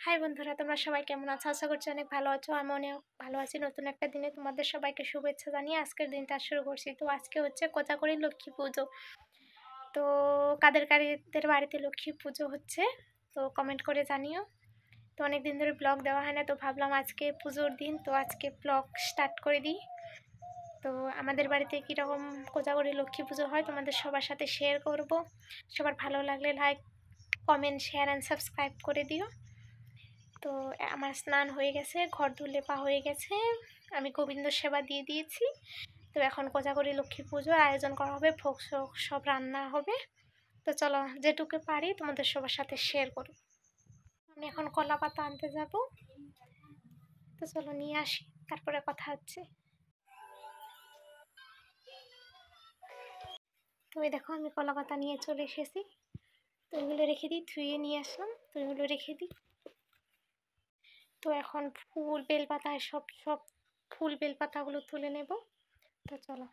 High বন্ধুরা, তোমরা সবাই কেমন আছো? আশা করছি অনেক ভালো আছো। আমি অনেক ভালো আছি। নতুন একটা দিনে তোমাদের সবাইকে শুভেচ্ছা জানিয়ে আজকের দিনটা শুরু করছি। তো আজকে হচ্ছে কোজাগরী লক্ষ্মী পুজো। তো কাদের বাড়িতে লক্ষ্মী পুজো হচ্ছে তো কমেন্ট করে জানিও। তো অনেক দিন ধরে ব্লগ দেওয়া হয় না, তো ভাবলাম আজকে পুজোর দিন, তো আজকে ব্লগ স্টার্ট করে দিই। তো আমাদের বাড়িতে কীরকম কোজাগরী লক্ষ্মী পুজো হয় তোমাদের সবার সাথে শেয়ার করব। সবার ভালো লাগলে like, comment, share and subscribe করে দিও। তো আমার স্নান হয়ে গেছে, ঘর লেপা হয়ে গেছে, আমি গোবিন্দ সেবা দিয়ে দিয়েছি। তো এখন কোজাগরী লক্ষ্মী পুজোর আয়োজন করা হবে, ভোগ সব রান্না হবে। তো চলো যেটুকু পারি তোমাদের সবার সাথে শেয়ার করব। আমি এখন কলা পাতা আনতে যাব, তো চলো নিয়ে আসি, তারপরে কথা হচ্ছে। তো এই দেখো আমি কলা পাতা নিয়ে চলে এসেছি। তো এগুলো রেখে দিই, ধুয়ে নিয়ে আসলাম, তো এগুলো রেখে দিই। তো এখন ফুল বেলপাতা সব সব ফুল বেলপাতাগুলো তুলে নেব। তো চলো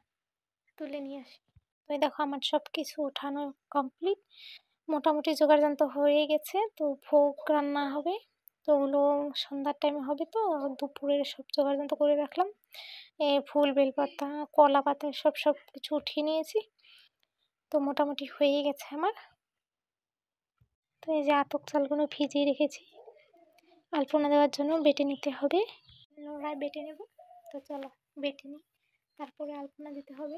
তুলে নিয়ে আসি। তো এই দেখো আমার সব কিছু উঠানো কমপ্লিট, মোটামুটি জোগাড়যন্ত্র হয়ে গেছে। তো ভোগ রান্না হবে, তো ওগুলো সন্ধ্যার টাইমে হবে। তো দুপুরের সব জোগাড়যন্ত্র করে রাখলাম। ফুল বেলপাতা, কলা পাতা সব কিছু উঠিয়ে নিয়েছি। তো মোটামুটি হয়ে গেছে আমার। তো এই যে আতপ চালগুলো ভিজিয়ে রেখেছি, আলপনা দেওয়ার জন্য বেটে নিতে হবে। নোড়ায় বেটে নেব। তো চলো বেটে নিই, তারপরে আলপনা দিতে হবে।